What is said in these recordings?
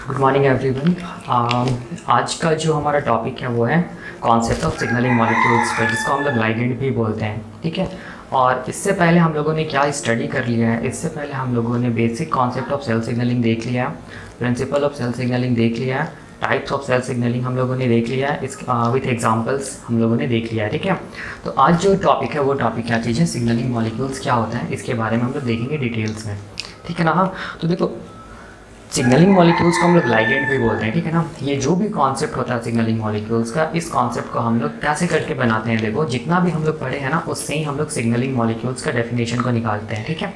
Good morning everyone. आज का जो हमारा टॉपिक है वो है कॉन्सेप्ट ऑफ सिग्नलिंग मॉलिक्यूल्स पे, जिसको हम लोग लाइगेंड भी बोलते हैं। ठीक है। और इससे पहले हम लोगों ने क्या स्टडी कर लिया है, इससे पहले हम लोगों ने basic concept of cell signalling देख लिया है, प्रिंसिपल ऑफ सेल सिग्नलिंग देख लिया है, टाइप्स ऑफ सेल सिग्नलिंग हम लोगों ने देख लिया है, इस विथ एग्जांपल्स हम लोगों ने देख लिया है। ठीक है। तो आज जो टॉपिक है वो टॉपिक क्या चीज़ है, सिग्नलिंग मॉलिक्यूल्स क्या होता है, इसके बारे में हम लोग देखेंगे डिटेल्स में। ठीक है ना। हाँ, तो देखो सिग्नलिंग मॉलिक्यूल्स को हम लोग लाइगेंड भी बोलते हैं। ठीक है ना। ये जो भी कॉन्सेप्ट होता है सिग्नलिंग मॉलिक्यूल्स का, इस कॉन्सेप्ट को हम लोग कैसे करके बनाते हैं, देखो जितना भी हम लोग पढ़े हैं ना उससे ही हम लोग सिग्नलिंग मॉलिक्यूल्स का डेफिनेशन को निकालते हैं। ठीक है।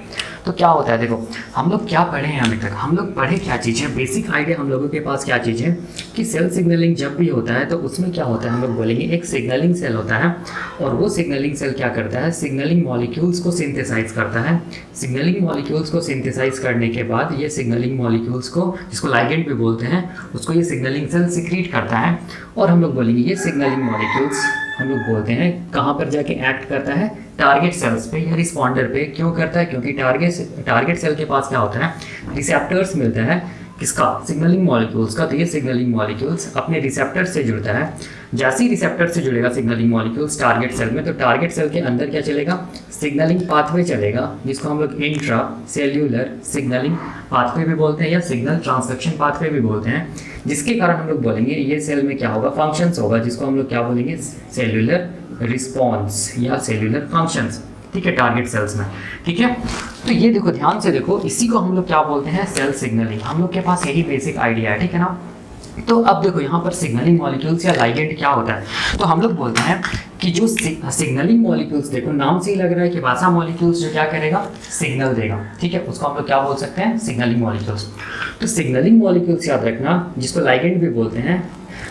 तो क्या होता है, देखो हम लोग क्या पढ़े हैं अभी तक, हम लोग पढ़े क्या चीज़ है, बेसिक आइडिया हम लोगों के पास क्या चीज़ है कि सेल सिग्नलिंग जब भी होता है तो उसमें क्या होता है, हम लोग बोलेंगे एक सिग्नलिंग सेल होता है और वो सिग्नलिंग सेल क्या करता है, सिग्नलिंग मॉलिक्यूल्स को सिंथेसाइज करता है। सिग्नलिंग मॉलिक्यूल्स को सिंथेसाइज करने के बाद ये सिग्नलिंग मॉलिक्यूल्स को, जिसको लाइगेंड भी बोलते हैं, उसको ये सिग्नलिंग सेल सिक्रीट करता है और हम लोग बोलेंगे ये सिग्नलिंग मॉलिक्यूल्स हम लोग बोलते हैं कहाँ पर जाके एक्ट करता है, टारगेट सेल्स पे या रिस्पॉन्डर पे। क्यों करता है, क्योंकि टारगेट सेल के पास क्या होता है, रिसेप्टर्स मिलता है किसका, सिग्नलिंग मॉलिक्यूल्स का। तो ये सिग्नलिंग मॉलिक्यूल्स अपने रिसेप्टर से जुड़ता है। जैसे ही रिसेप्टर से जुड़ेगा सिग्नलिंग मॉलिक्यूल्स टारगेट सेल में, तो टारगेट सेल के अंदर क्या चलेगा, सिग्नलिंग पाथवे चलेगा, जिसको हम लोग इंट्रा सेल्यूलर सिग्नलिंग पाथवे भी बोलते हैं या सिग्नल ट्रांसडक्शन पाथवे भी बोलते हैं। जिसके कारण हम लोग बोलेंगे ये सेल में क्या होगा, फंक्शंस होगा, जिसको हम लोग क्या बोलेंगे, सेल्यूलर रिस्पॉन्स या सेल्यूलर फंक्शंस। ठीक है, टारगेट सेल्स में। ठीक है। तो ये देखो ध्यान से देखो, इसी को हम लोग क्या बोलते हैं, सेल सिग्नलिंग। हम लोग के पास यही बेसिक आइडिया है। ठीक है ना। तो अब देखो यहाँ पर सिग्नलिंग मॉलिक्यूल्स या लाइगेंड क्या होता है, तो हम लोग बोलते हैं कि जो सिग्नलिंग मॉलिक्यूल्स, देखो नाम से ही लग रहा है कि वैसा मॉलिक्यूल्स जो क्या करेगा, सिग्नल देगा। ठीक है, उसको हम लोग क्या बोल सकते हैं, सिग्नलिंग मॉलिक्यूल्स। तो सिग्नलिंग मॉलिक्यूल्स याद रखना, जिसको लाइगेंड भी बोलते हैं,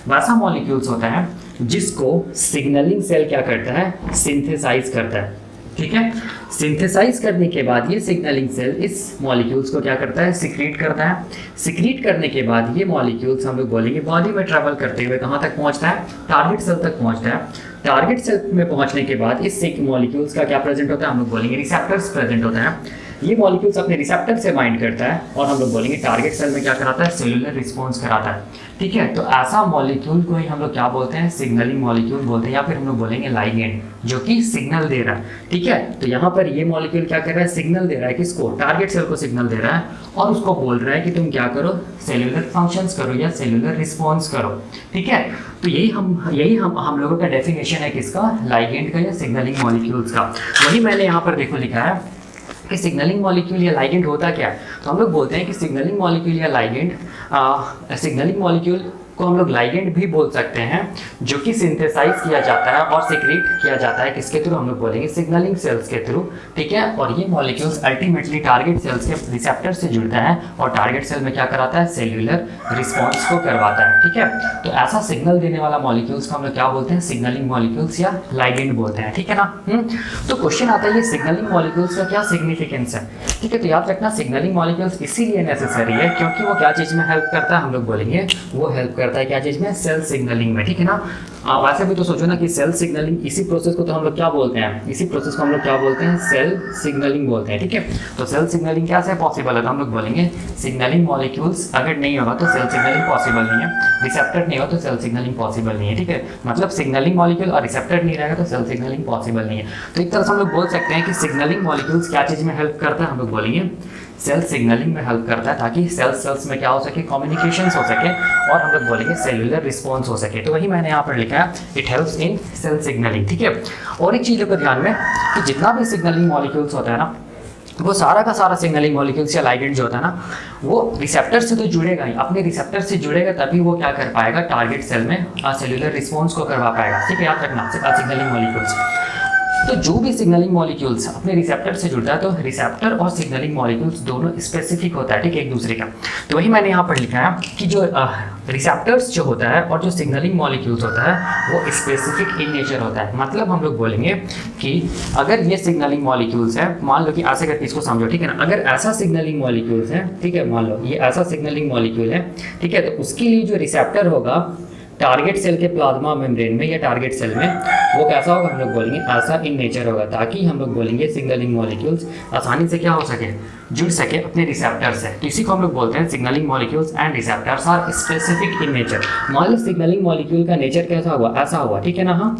वैसा मॉलिक्यूल्स होता है जिसको सिग्नलिंग सेल क्या करता है, सिंथेसाइज करता है। ठीक है। सिंथेसाइज करने के बाद ये सिग्नलिंग सेल इस मॉलिक्यूल्स को क्या करता है, सिक्रीट करता है। सिक्रीट करने के बाद ये मॉलिक्यूल्स हम लोग बोलेंगे बॉडी में ट्रैवल करते हुए कहाँ तक पहुँचता है, टारगेट सेल तक पहुँचता है। टारगेट सेल में पहुँचने के बाद इस मॉलिक्यूल्स का क्या प्रेजेंट होता है, हम लोग बोलेंगे रिसेप्टर्स प्रेजेंट होता है। ये मॉलिक्यूल्स अपने रिसेप्टर से बाइंड करता है और हम लोग बोलेंगे टारगेट सेल में क्या कराता है, सेलुलर रिस्पॉन्स कराता है। ठीक है। तो ऐसा मॉलिक्यूल को ही हम लोग क्या बोलते हैं, सिग्नलिंग मॉलिक्यूल बोलते हैं, या फिर हम लोग बोलेंगे लाइगेंड, जो कि सिग्नल दे रहा है। ठीक है। तो यहाँ पर ये मॉलिक्यूल क्या कर रहा है, सिग्नल दे रहा है, किसको, टारगेट सेल को सिग्नल दे रहा है और उसको बोल रहा है कि तुम क्या करो, सेलुलर फंक्शंस करो या सेलुलर रिस्पॉन्स करो। ठीक है। तो यही हम लोगों का डेफिनेशन है किसका, लाइगेंड का या सिग्नलिंग मॉलिक्यूल्स का। वही मैंने यहाँ पर देखो लिखा है कि सिग्नलिंग मॉलिक्यूल या लाइगेंड होता क्या है। तो हम लोग बोलते हैं कि सिग्नलिंग मॉलिक्यूल या लाइगेंड, सिग्नलिंग मॉलिक्यूल को हम लोग लाइगेंड भी बोल सकते हैं, जो कि सिंथेसाइज किया जाता है और सिक्रीट किया जाता है किसके थ्रू, हम लोग बोलेंगे सिग्नलिंग सेल्स के थ्रू। ठीक है। और ये मॉलिक्यूल्स अल्टीमेटली टारगेट सेल्स के रिसेप्टर से जुड़ता है और टारगेट सेल में क्या कराता है, सेल्यूलर रिस्पॉन्स को करवाता है। ठीक है। तो ऐसा सिग्नल देने वाला मॉलिक्यूल्स को हम लोग क्या बोलते हैं, सिग्नलिंग मॉलिक्यूल्स या लाइगेंड बोलते हैं। ठीक है ना। तो क्वेश्चन आता है ये सिग्नलिंग मॉलिक्यूल्स का क्या सिग्निफिकेंस है। ठीक है। तो याद रखना सिग्नलिंग मॉलिक्यूल्स इसीलिए नेसेसरी है क्योंकि वो क्या चीज़ में हेल्प करता है, हम लोग बोलेंगे वो हेल्प करता है क्या चीज़ में, सेल सिग्नलिंग में। ठीक है ना। वैसे भी तो सोचो ना कि सेल सिग्नलिंग, इसी प्रोसेस को तो हम लोग क्या बोलते हैं, इसी प्रोसेस को हम लोग क्या बोलते हैं, सेल सिग्नलिंग बोलते हैं। ठीक है। तो सेल सिग्नलिंग कैसे पॉसिबल है, तो हम लोग बोलेंगे सिग्नलिंग मॉलिक्यूल्स अगर नहीं होगा तो सेल सिग्नलिंग पॉसिबल नहीं है, रिसेप्टर नहीं होगा तो सेल सिग्नलिंग पॉसिबल नहीं है। ठीक है। मतलब सिग्नलिंग मॉलिक्यूल और रिसेप्टर नहीं रहेगा तो सेल सिग्नलिंग पॉसिबल नहीं है। तो एक तरह से हम लोग बोल सकते हैं कि सिग्नलिंग मॉलिक्यूल्स क्या चीज़ में हेल्प करता है, हम लोग बोलेंगे सेल सिग्नलिंग में हेल्प करता है, ताकि सेल्स में क्या हो सके, कम्युनिकेशंस हो सके और हम लोग बोलेंगे सेलुलर रिस्पॉन्स हो सके। तो वही मैंने यहाँ पर लिखा है, it helps in cell signalling. ठीक है। और एक चीज़ को ध्यान में कि जितना भी सिग्नलिंग मॉलिक्यूल्स होता है ना, वो सारा का सारा सिग्नलिंग मॉलिक्यूल्स या लाइगेंड जो होता है ना, वो रिसेप्टर से तो जुड़ेगा ही, अपने रिसेप्टर से जुड़ेगा तभी वो क्या कर पाएगा, टारगेट सेल में सेलुलर रिस्पॉन्स को करवा पाएगा। ठीक है। याद रखना सिग्नलिंग मॉलिक्यूल्स। तो जो भी सिग्नलिंग मॉलिक्यूल्स अपने रिसेप्टर से जुड़ता है, तो रिसेप्टर और सिग्नलिंग मॉलिक्यूल्स दोनों स्पेसिफिक होता है। ठीक है, एक दूसरे का। तो वही मैंने यहाँ पर लिखा है कि जो रिसेप्टर्स जो होता है और जो सिग्नलिंग मॉलिक्यूल्स होता है वो स्पेसिफिक इन नेचर होता है। मतलब हम लोग बोलेंगे कि अगर ये सिग्नलिंग मॉलिक्यूल्स है, मान लो कि ऐसे करके इसको समझो। ठीक है ना। अगर ऐसा सिग्नलिंग मॉलिक्यूल्स है, ठीक है, मान लो ये ऐसा सिग्नलिंग मॉलिक्यूल है, ठीक है, तो उसके लिए जो रिसेप्टर होगा, टारगेट सेल के प्लाज्मा मेम्ब्रेन में या टारगेट सेल में वो कैसा होगा, हम लोग बोलेंगे ऐसा इन नेचर होगा, ताकि हम लोग बोलेंगे सिग्नलिंग मॉलिक्यूल्स आसानी से क्या हो सके, जुड़ सके अपने रिसेप्टर से। इसी को हम लोग बोलते हैं signalling molecules and receptors are specific in nature. मान लो सिग्नलिंग मॉलिक्यूल का नेचर कैसा हुआ, ऐसा हुआ, ठीक है ना। हाँ,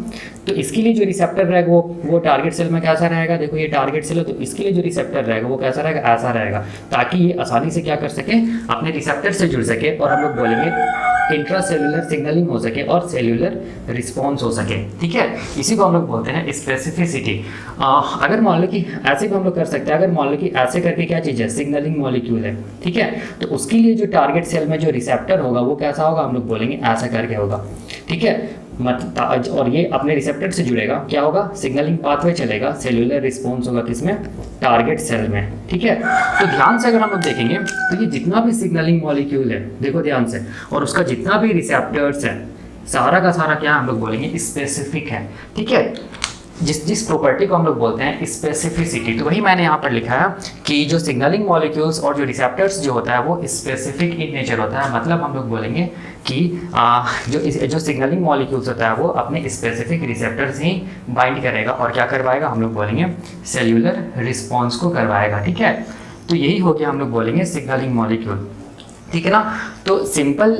तो इसके लिए जो रिसेप्टर रहेगा वो टारगेट सेल में कैसा रहेगा, देखो ये टारगेट सेल है, तो इसके लिए जो रिसेप्टर रहेगा वो कैसा रहेगा, ऐसा रहेगा, ताकि ये आसानी से क्या कर सके, अपने रिसेप्टर से जुड़ सके और हम लोग बोलेंगे इंट्रासेल्युलर सिग्नलिंग हो सके और सेल्युलर रिस्पॉन्स हो सके। ठीक है, इसी को हम लोग बोलते हैं स्पेसिफिसिटी। अगर मान लो कि ऐसे भी हम लोग कर सकते हैं, अगर मान लो कि ऐसे करके क्या चीज़ है, सिग्नलिंग मॉलिक्यूल है, ठीक है, तो उसके लिए जो टारगेट सेल में जो रिसेप्टर होगा वो कैसा होगा, हम लोग बोलेंगे ऐसा करके होगा। ठीक है, और ये अपने रिसेप्टर से जुड़ेगा, क्या होगा, सिग्नलिंग पाथवे चलेगा, सेल्युलर रिस्पॉन्स होगा किसमें, टारगेट सेल में। ठीक है, तो ध्यान से अगर हम लोग देखेंगे तो ये जितना भी सिग्नलिंग मॉलिक्यूल है, देखो ध्यान से, और उसका जितना भी रिसेप्टर्स है, सारा का सारा क्या हम लोग बोलेंगे स्पेसिफिक है। ठीक है, जिस प्रॉपर्टी को हम लोग बोलते हैं स्पेसिफिसिटी, तो वही मैंने यहाँ पर लिखा है कि जो सिग्नलिंग मॉलिक्यूल्स और जो रिसेप्टर्स जो होता है वो स्पेसिफिक इन नेचर होता है। मतलब हम लोग बोलेंगे कि जो सिग्नलिंग मॉलिक्यूल्स होता है वो अपने स्पेसिफिक रिसेप्टर्स ही बाइंड करेगा और क्या करवाएगा, हम लोग बोलेंगे सेल्यूलर रिस्पॉन्स को करवाएगा। ठीक है, तो यही हो गया हम लोग बोलेंगे सिग्नलिंग मॉलिक्यूल। ठीक है ना, तो सिंपल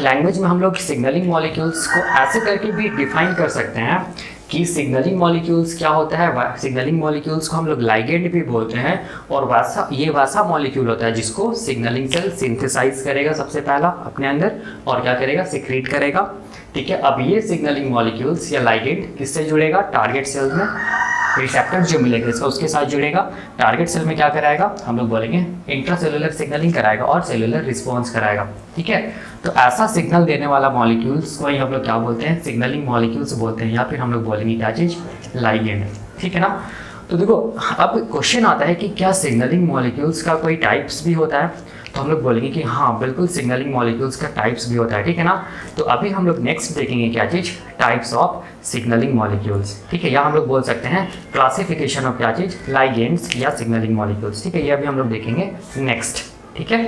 लैंग्वेज में हम लोग सिग्नलिंग मॉलिक्यूल्स को ऐसे करके भी डिफाइन कर सकते हैं कि सिग्नलिंग मॉलिक्यूल्स क्या होता है, सिग्नलिंग मॉलिक्यूल्स को हम लोग लाइगेंड भी बोलते हैं, और वैसा मॉलिक्यूल होता है जिसको सिग्नलिंग सेल सिंथेसाइज करेगा सबसे पहला अपने अंदर और क्या करेगा, सिक्रीट करेगा। ठीक है, अब ये सिग्नलिंग मॉलिक्यूल्स या लाइगेंड किससे जुड़ेगा, टारगेट सेल में, रिसेप्टर जो मिलेगा इसका उसके साथ जुड़ेगा, टारगेट सेल में क्या कराएगा, हम लोग बोलेंगे इंट्रासेलुलर सिग्नलिंग कराएगा और सेलुलर रिस्पॉन्स कराएगा। ठीक है, तो ऐसा सिग्नल देने वाला मॉलिक्यूल्स को ही हम लोग क्या बोलते हैं, सिग्नलिंग मॉलिक्यूल्स बोलते हैं, या फिर हम लोग बोलेंगे क्या चीज़, लाइगेंड। ठीक है ना, तो देखो अब क्वेश्चन आता है कि क्या सिग्नलिंग मॉलिक्यूल्स का कोई टाइप्स भी होता है, तो हम लोग बोलेंगे कि हाँ बिल्कुल सिग्नलिंग मॉलिक्यूल्स का टाइप्स भी होता है। ठीक है ना, तो अभी हम लोग नेक्स्ट देखेंगे क्या चीज़, टाइप्स ऑफ सिग्नलिंग मॉलिक्यूल्स। ठीक है, या हम लोग बोल सकते हैं क्लासिफिकेशन ऑफ क्या चीज़, लाइगेंड्स या सिग्नलिंग मॉलिक्यूल्स। ठीक है, ये अभी हम लोग देखेंगे नेक्स्ट। ठीक है।